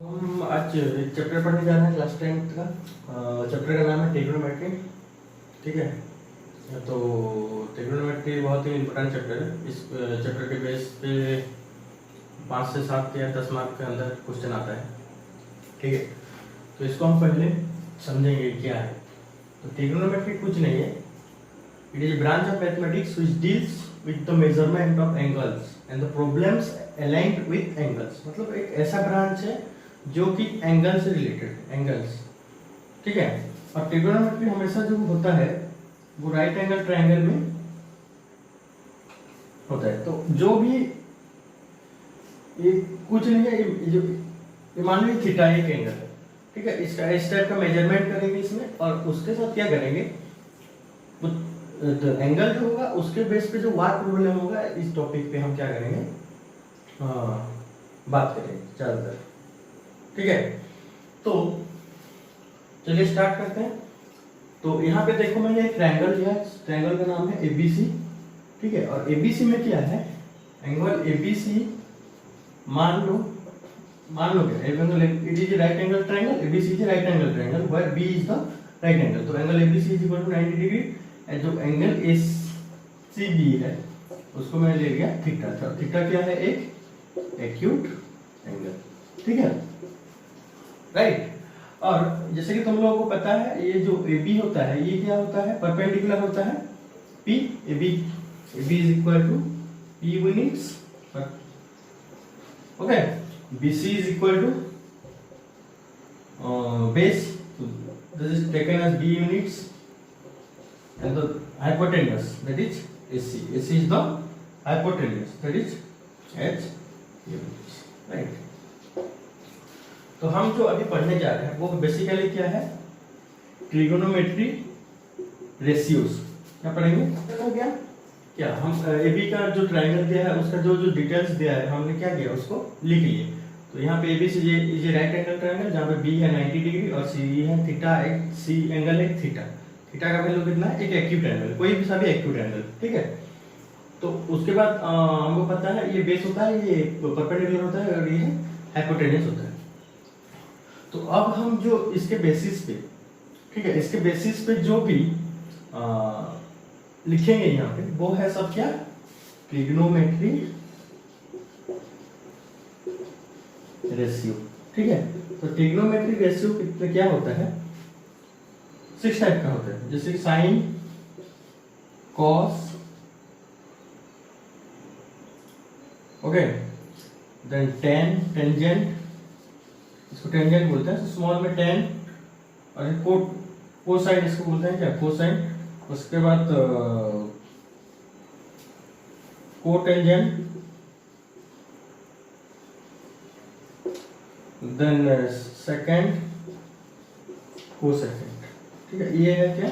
हम आज एक चैप्टर पढ़ने जा रहे हैं क्लास 10 का। चैप्टर का नाम है ट्रिग्नोमेट्री। ठीक है, तो ट्रिग्नोमेट्री बहुत ही इम्पोर्टेंट चैप्टर है। इस चैप्टर के बेस पे 5 से 7 या 10 मार्क के अंदर क्वेश्चन आता है। ठीक है, तो इसको हम पहले समझेंगे क्या है। तो ट्रिग्नोमेट्री कुछ नहीं है, it is branch of mathematics which deals with the measurement of angles and the problems aligned with angles. मतलब एक ऐसा ब्रांच है जो कि एंगल से रिलेटेड एंगल्स। ठीक है, और ट्रिगोनोमेट्री हमेशा जो होता है वो राइट एंगल ट्रायंगल में होता है। तो जो भी ये कुछ नहीं है, ये मान लीजिए थीटा एक एंगल है। ठीक है, इसका इस टाइप का मेजरमेंट करेंगे इसमें, और उसके साथ क्या करेंगे, तो एंगल जो होगा उसके बेस पे जो वाट प्रॉब्लम होगा, इस टॉपिक पे हम क्या करेंगे, बात करेंगे ज्यादातर। ठीक है, तो चलिए स्टार्ट करते हैं। तो यहाँ पे देखो मैंने एक ट्रायंगल लिया है, ट्रायंगल का नाम है एबीसी। ठीक है, और एबीसी में क्या है, एंगल एबीसी मान लो क्या, angle it is right angle triangle, ABC is right angle triangle where B is the right angle. तो angle ABC is equal to 90 degree and जो एंगल एसीबी है उसको मैंने ले लिया थीटा। तो थीटा क्या है, एक एक्यूट एंगल। ठीक है, राइट। और जैसे कि तुम लोगों को पता है, ये जो AB होता है ये क्या होता है, परपेंडिकुलर होता है P। AB is equal to P units. Okay, BC is equal to base, this is taken as B units and the hypotenuse that is AC। AC is the hypotenuse that is H units, right. तो हम जो अभी पढ़ने जा रहे हैं वो basically क्या है, ट्रिगोनोमेट्री रेशियोज। क्या पढ़ेंगे, हो गया क्या, हम AB का जो ट्रायंगल दिया है उसका जो डिटेल्स दिया है हमने क्या किया, उसको लिख लिए। तो यहाँ पे ABC ये राइट एंगल ट्रायंगल जहाँ पे B है 90 डिग्री और C है थीटा, एक C एंगल है थीटा। थीटा का वैल्यू कितना है, एक एक्यूट एंगल, कोई भी सभी एक्यूट एंगल। ठीक है, तो उसके बाद हमको पता है ये बेस होता है, ये परपेंडिकुलर होता है और ये हाइपोटेन्यूज होता है। तो अब हम जो इसके बेसिस पे, ठीक है, इसके बेसिस पे जो भी लिखेंगे यहाँ पे वो है सब क्या, ट्रिग्नोमेट्री रेशियो। ठीक है, तो ट्रिग्नोमेट्री रेशियो कितने क्या होता है, 6 टाइप का होता है, जैसे sine, cos, okay, then tan, tangent, इसको टेंजेंट बोलते हैं, स्मॉल में टेन, और कोसाइन इसको बोलते हैं क्या, कोसाइन। उसके बाद कोटेंजेंट, देन सेकंड कोसेकेंड। ठीक है, ये है क्या,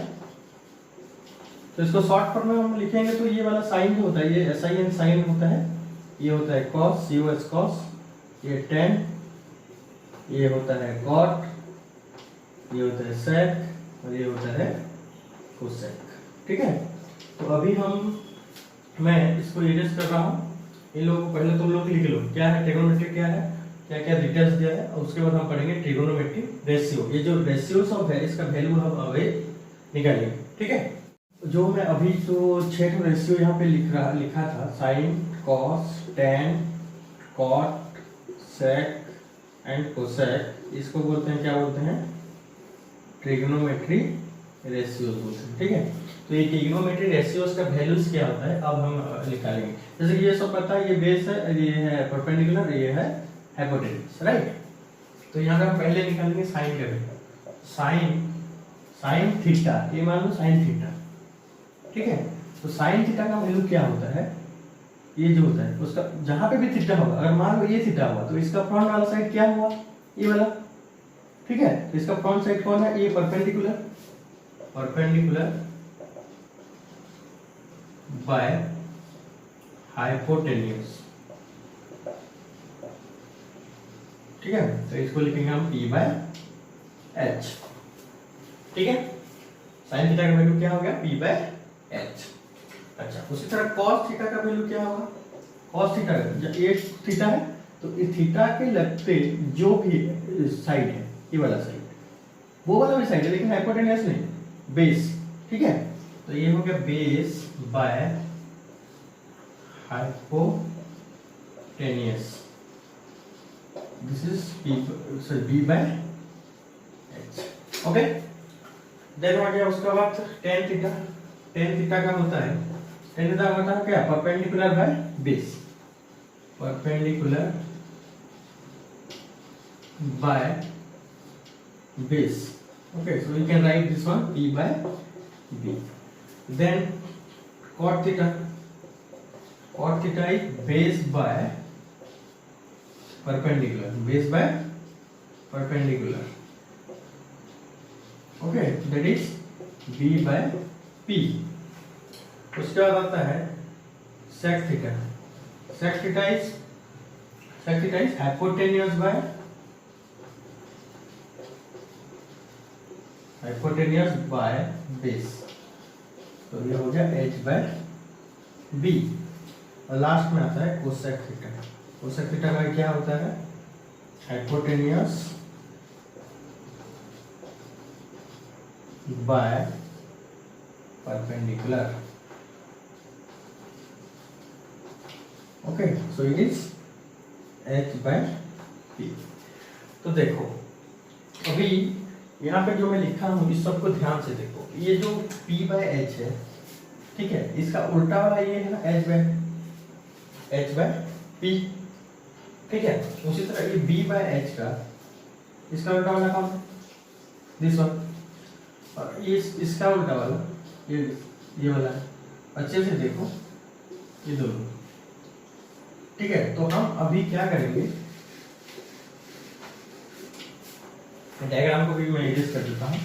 तो इसको शॉर्ट फॉर्म में हम लिखेंगे तो ये वाला साइन जो होता है ये SIN साइन होता है, ये होता है कॉस, COS कॉस, ये टेन, ये होता है कॉट, ये होता है सेक, और ये होता है कोसेक। ठीक है, तो अभी मैं इसको इरेज कर रहा हूँ। इन लोगों को पहले तुम लोग लिख लो क्या है ट्रिगोनोमेट्री, क्या है, क्या क्या डिटेल्स दिया है, और उसके बाद हम पढ़ेंगे ट्रिगोनोमेट्री रेशियो। ये जो रेशियो सब है इसका वैल्यू हम अभी निकालेंगे। ठीक है, जो मैं अभी जो 6 रेशियो यहाँ पे लिखा था, sine, cos, tan, cot, sec and cosec, इसको बोलते हैं क्या बोलते हैं, ट्रिग्नोमेट्री रेशियोज बोलते हैं। ठीक है, तो ये ट्रिग्नोमेट्री रेशियोज का वैल्यूज क्या होता है अब हम निकालेंगे। जैसे कि ये सब पता है, ये बेस है, ये है परपेंडिकुलर, ये है हाइपोटेन्यूज, राइट। तो यहाँ पे हम पहले निकालेंगे साइन का वैल्यू, साइन थीटा, ये मान लो साइन थीटा। ठीक है, तो साइन थीटा का वैल्यू क्या होता है, ये जो होता है उसका जहां पे भी थीटा होगा, अगर मान लो ये थीटा हुआ तो इसका फ्रंट वाला साइड क्या हुआ, ये वाला। ठीक है, तो इसका फ्रंट साइड कौन है, ये परपेंडिकुलर बाय हाइपोटेन्यूज। ठीक है, तो इसको लिखेंगे हम P/H। ठीक है, साइन थीटा का वैल्यू क्या हो गया, P/H। अच्छा, उसी तरह cos थीटा का वैल्यू क्या होगा, cos थीटा ये थीटा है तो इस थीटा के लगते जो भी साइड है, ये वाला साइड, वो वाला भी साइड है लेकिन हाइपोटेनियस नहीं, बेस, ठीक है। तो ये हो गया base by hypotenuse, this is B by H, okay. Then आ गया उसका बाद टेन थीटा। टेन थीटा का होता है, टेन थीटा होता है क्या, perpendicular by base, perpendicular by base, okay, so we can write this one p by b. Then cot theta is base by perpendicular, base by perpendicular, okay, that is b by p. उसके बाद आता है sec theta. Sec theta is hypotenuse by base, तो ये हो गया h by b। और last में आता है कोसेक थीटा। कोसेक थीटा का क्या होता है, hypotenuse by perpendicular, okay, so it is h by p। तो देखो अभी यहाँ पे जो मैं लिखा हूँ इस सबको ध्यान से देखो, ये जो p बाय h है, ठीक है, इसका उल्टा वाला ये है ना h बाय p, ठीक है। उसी तरह ये b बाय h का इसका उल्टा वाला कौन है, दिस वन, और इसका उल्टा वाला ये वाला है। अच्छे से देखो ये दोनों, ठीक है। तो हम अभी क्या करेंगे, डायग्राम को भी मैं एडिट कर देता हूँ,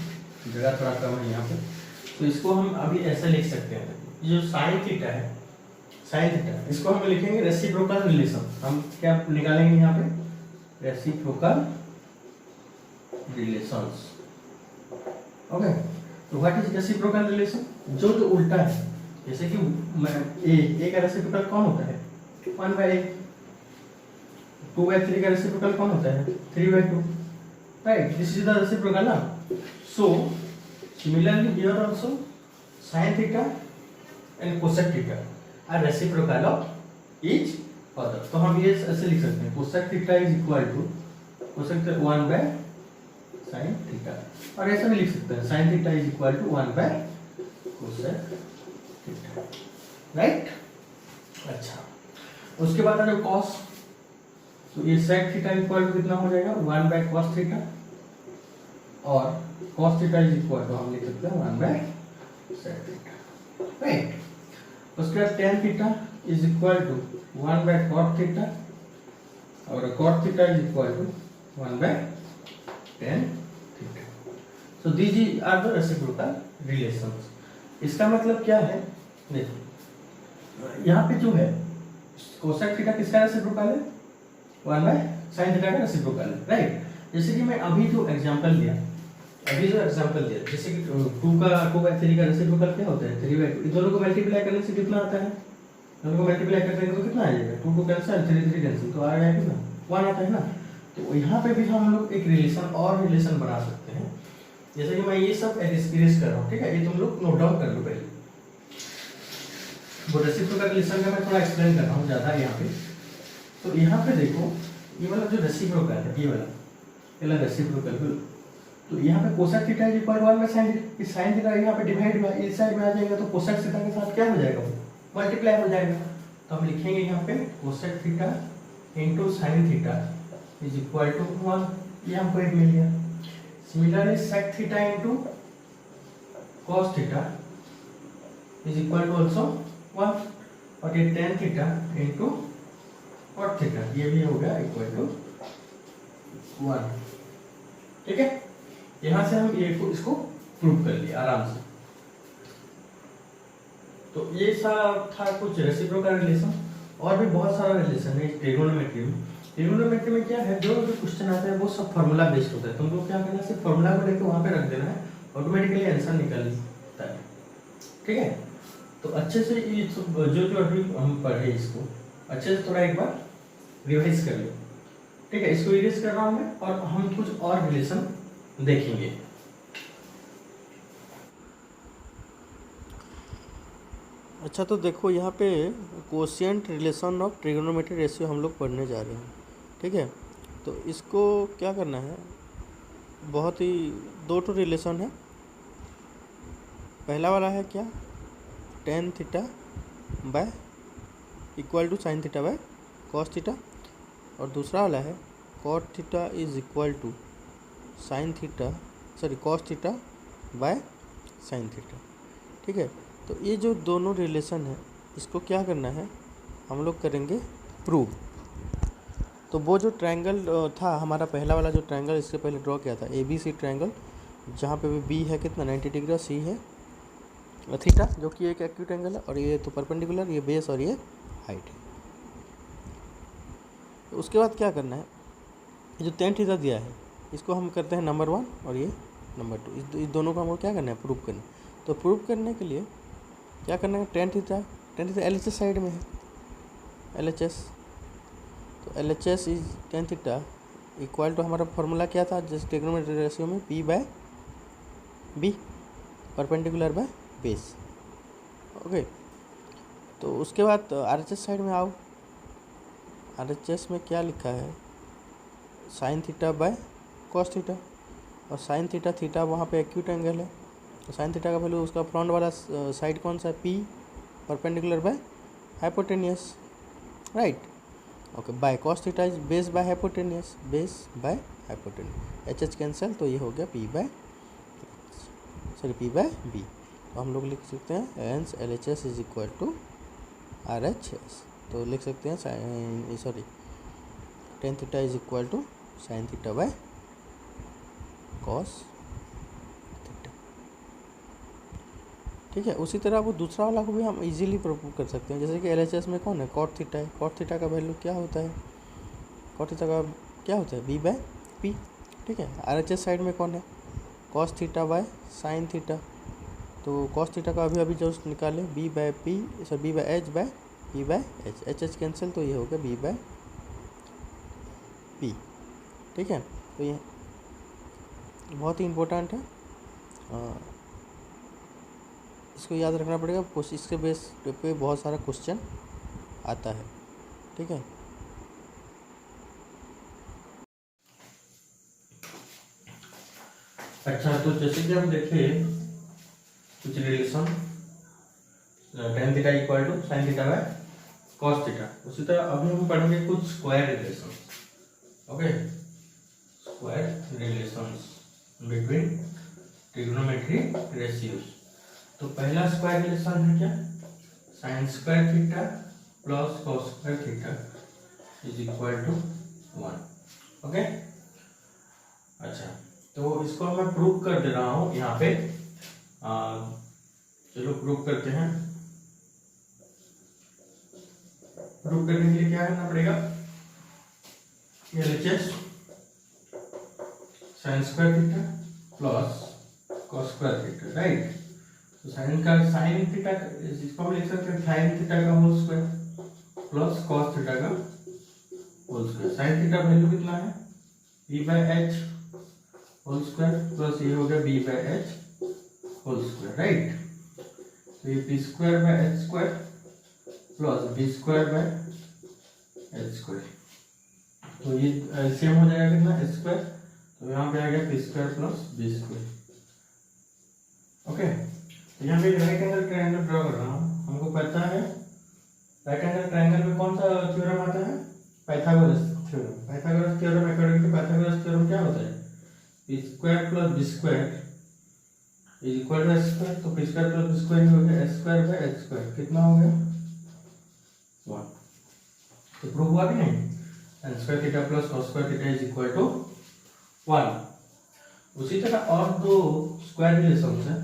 जगह थोड़ा कम है यहाँ पे। तो इसको हम अभी ऐसे लिख सकते हैं, ये जो साइन थीटा है, साइन थीटा, इसको हम लिखेंगे रेसिप्रोकल रिलेशन। हम क्या निकालेंगे यहाँ पे, रेसिप्रोकल रिलेशंस, ओके। तो व्हाट इज रेसिप्रोकल रिलेशन, जो उल्टा है, जैसे कि ए का रेसिप्रोकल कौन होता है, 1/a, 2/3 का रेसिप्रोकल कौन होता है, 3/2, right, this is the reciprocal now. So similarly here also sin theta and cosec theta are reciprocal of each other. तो हम ये ऐसे लिख सकते हैं, cosec theta is equal to cosec 1 by sin theta, और ऐसा भी लिख सकते हैं sin theta is equal to 1 by cosec theta, right। अच्छा, उसके बाद अगर cos, तो ये sec थीटा इक्वल टू कितना हो जाएगा, 1 बाय cos थीटा, और cos theta is equal to हम लिख सकते हैं 1 बाय sec थीटा, राइट। उसके बाद tan theta is equal to 1 by cot theta, और cot theta is equal to 1 by tan theta. So these are the reciprocal relations. इसका मतलब क्या है, देखो यहाँ पे जो है cosec थीटा किसका रेसिप्रोकल है, 1 बाय sin थीटा का रेसिप्रोकल है, राइट। जैसे कि मैं अभी जो एग्जांपल दिया, जैसे कि 2/3 का रेसिप्रोकल क्या होता है, 3/2। इन दोनों को मल्टीप्लाई करने से कितना आता है, दोनों को मल्टीप्लाई करने तो कितना आ जाएगा, 2 कैंसिल, 3 कैंसिल, तो आ जाएगा कितना, 1 आता है ना। तो यहाँ पे भी हम लोग एक रिलेशन बना सकते हैं। जैसे कि मैं ये सब एक्सप्रेस कर रहा हूँ, ठीक है, ये तुम लोग नोट डाउन कर लो पहले। वो रेसिप्रोकल रिलेशन का मैं थोड़ा एक्सप्लेन कर रहा हूँ ज़्यादा यहाँ पे। तो यहाँ पे देखो ये वाला जो रेसिप्रोकल है, ये वाला रेसिप्रोकल, तो यहाँ पे cosec theta is equal to 1 by sin theta, इस sin थीटा यहाँ पे डिवाइड हुआ, इस साइड में आ जाएगा, तो कोसेक थीटा के साथ क्या हो जाएगा, वो मल्टीप्लाई हो जाएगा। तो हम लिखेंगे यहाँ पे cosec theta into sin theta is equal to 1, ये हमको एक मिल गया। Similarly sec theta into cos theta is equal to also 1, और ये tan theta into cot theta ये भी हो गया इक्वल टू 1, ठीक है। यहां से हम ये को इसको प्रूव कर लिया आराम से। तो ये सब था कुछ रेसिप्रोकल रिलेशन, और भी बहुत सारा रिलेशन है ट्रिगोनोमेट्री में। ट्रिगोनोमेट्री में क्या है, जो भी क्वेश्चन आता है वो सब फार्मूला बेस्ड होता है। तुमको क्या करना है, सिर्फ फार्मूला को लेकर वहां पे रख देना है, ऑटोमेटिकली आंसर निकलता है, ठीक है। तो अच्छे से ये जो अभी हम पढ़े इसको अच्छे से थोड़ा एक बार रिवाइज कर लो। ठीक है, इसको इरेज कर रहा हूं मैं और हम कुछ और रिलेशन देखेंगे। अच्छा, तो देखो यहाँ पे quotient relation of trigonometry ratio हम लोग पढ़ने जा रहे हैं। ठीक है, तो इसको क्या करना है, बहुत ही दो तो रिलेशन है। पहला वाला है क्या, tan theta by equal to sine theta by cos theta, और दूसरा वाला है cot theta is equal to sine theta cos theta by sine theta. ठीक है, तो ये जो दोनों रिलेशन है इसको क्या करना है, हम लोग करेंगे प्रूव। तो वो जो ट्रायंगल था हमारा, पहला वाला जो ट्रायंगल इससे पहले ड्रॉ किया था, ए बी सी ट्रायंगल, जहाँ पे भी बी है कितना 90 डिग्री, सी है थीटा जो कि एक एक्यूट एंगल है, और ये तो परपेंडिकुलर, ये बेस और ये हाइट है। तो उसके बाद क्या करना है, ये जो टेन थीटा दिया है इसको हम करते हैं नंबर 1 और ये नंबर 2, इस दोनों को हमको क्या करना है, प्रूव करना है। तो प्रूव करने के लिए क्या करना है, टेन थीटा LHS साइड में है, LHS, तो LHS is tan theta equal to, हमारा फॉर्मूला क्या था जैसे ट्रिग्नोमेट्री रेशियो में, P by B perpendicular by base. Okay, तो उसके बाद RHS साइड में आओ, RHS में क्या लिखा है, sign theta by cos theta, और साइन थीटा वहाँ पे एक्यूट एंगल है, तो साइन थीटा का वैल्यू उसका फ्रंट वाला साइड कौन सा है, P perpendicular by hypotenuse, right. Okay, bye cos theta is base by hypotenuse, base by hypotenuse, HH cancel, तो ये हो गया P बाय B। तो हम लोग लिख सकते हैं hence LHS is equal to RHS, तो लिख सकते हैं tan theta is equal to sine theta by cos theta. ठीक है, उसी तरह वो दूसरा वाला को भी हम इजीली प्रूव कर सकते हैं, जैसे कि LHS में कौन है, कॉट थीटा है, कॉट थीटा का वैल्यू क्या होता है, कॉट थीटा का क्या होता है, B बाय P। ठीक है, RHS साइड में कौन है, cos theta by sine theta, तो कॉस थीटा का अभी जो निकाले B by H by P by H cancel, तो ये हो गया B बाय P। ठीक है, तो ये बहुत ही इम्पोर्टेंट है, इसको याद रखना पड़ेगा, इसके बेस पे बहुत सारा क्वेश्चन आता है। ठीक है, अच्छा, तो जैसे कि हम देखें कुछ relation, tan theta equal to sine theta by cos theta, उसी तरह अभी हम पढ़ेंगे कुछ square relation. Okay, square relations between trigonometry ratios. तो पहला स्क्वायर रिलेशन है क्या, sine square theta plus cos square theta is equal to 1। Okay, अच्छा, तो इसको मैं प्रूव कर दे रहा हूं यहाँ पे, चलो प्रूव करते हैं। प्रूव करने के लिए क्या करना पड़ेगा, LHS sine square theta plus cos square theta, right. तो साइन थीटा इसको हम लिख सकते हैं साइन थीटा का whole square plus cos theta का whole square. Sine theta value कितना है, P by H whole square plus ये हो गया B by H whole square, right. तो ये P square by H square plus B square by H square, तो ये सेम हो जाएगा कितना, H स्क्वायर, तो यहाँ पे आ गया P square plus B square. Okay, तो यहाँ पे राइट एंगल ट्रायंगल ड्रॉ कर रहा हूँ। हमको पता है राइट एंगल ट्रायंगल में कौन सा थ्योरम आता है, Pythagoras theorem. Pythagoras theorem according to Pythagoras theorem क्या होता है, P square plus B square is equal to S square, तो P square plus B square हो गया S square by H square, कितना हो गया 1। तो प्रूव हुआ कि नहीं, sin square theta plus cos square theta is equal to 1। उसी तरह और दो स्क्वायर रिलेशंस हैं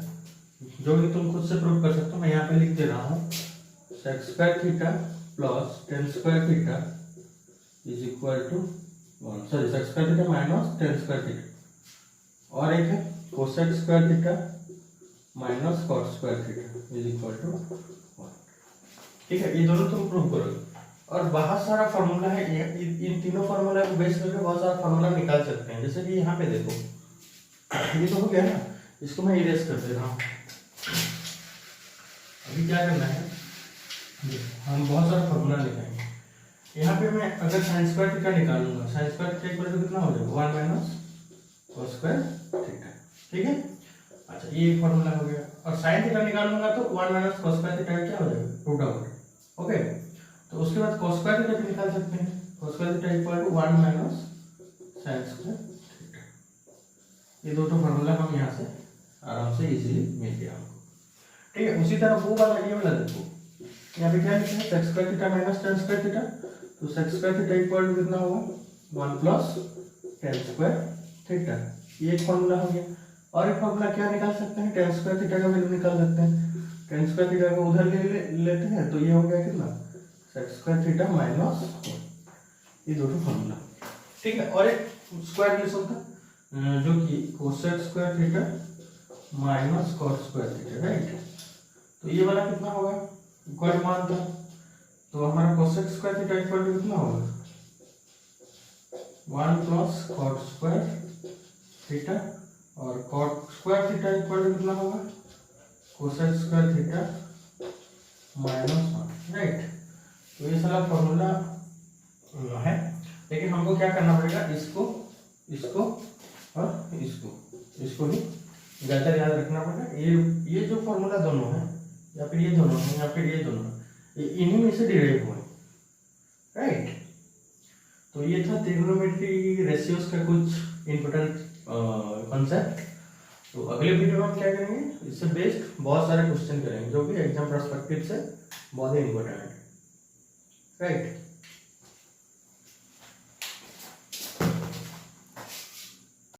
जो कि तुम खुद से प्रूव कर सकते हो, मैं यहाँ पे लिख दे रहा हूँ, sec square theta plus tan square theta is equal to 1, sorry sec square theta minus tan square theta, और एक है cosec square theta minus cot square theta is equal to 1। ठीक है, ये दोनों तुम प्रूव करोगे। और बहुत सारा फार्मूला है, इन तीनों फार्मूला को बेस करके बहुत सारा फार्मूला निकाल सकते हैं। जैसे कि यहाँ पे देखो, ये तो हो गया ना, इसको मैं इरेज कर दे रहा हूँ। अभी क्या करना है, हम बहुत सारा फार्मूला लिखेंगे। यहाँ पे मैं अगर साइन स्क्वायर थीटा निकालूंगा, sine square theta equal to कितना हो जाएगा, 1 माइनस cos स्क्वायर थीटा, ठीक है। अच्छा, ये एक फार्मूला हो गया। और साइन थीटा निकालूंगा तो 1 माइनस cos स्क्वायर थीटा क्या हो जाएगा, रूट आउट, ओके। तो उसके बाद cos स्क्वायर थीटा भी निकाल सकते हैं, cos square theta equal to 1 minus sin square theta. ये दो फार्मूला हम यहाँ से आराम से इजीली मिल गया हमको, ठीक है। उसी तरह वो वाला, ये वाला देखो, यहाँ पे क्या लिखा है, sec square theta minus tan square theta. तो sec square theta equal to कितना होगा, 1 प्लस tan स्क्वायर थीटा। ये एक फार्मूला हो गया। और एक फार्मूला क्या निकाल सकते हैं, tan स्क्वायर थीटा का वैल्यू निकाल सकते हैं। tan स्क्वायर थीटा को उधर लेते हैं, तो ये हो गया कितना, sec स्क्वायर थीटा माइनस, ये दोनों फार्मूला, ठीक है। और एक स्क्वायर रिलेशन था जो कि cosec square theta minus cot square theta, right. तो ये वाला कितना होगा, इक्वल मान था, तो हमारा cosec square theta equal to कितना होगा, 1 प्लस कॉट स्क्वायर थीटा, और cot square theta equal to कितना होगा, cosec square theta minus 1, right. तो ये सारा फॉर्मूला है, लेकिन हमको क्या करना पड़ेगा, इसको और इसको ही ज्यादा याद रखना पड़ेगा। ये जो फॉर्मूला दोनों है, या फिर ये दोनों है, या फिर ये दोनों है, इन्हीं में से डिराइव हुए, राइट। तो ये था ट्रिग्नोमेट्री रेशियोज का कुछ इंपॉर्टेंट कॉन्सेप्ट। तो अगले वीडियो में हम क्या करेंगे, इससे बेस्ड बहुत सारे क्वेश्चन करेंगे जो कि एग्जाम पर्सपेक्टिव से बहुत ही इंपॉर्टेंट है, राइट।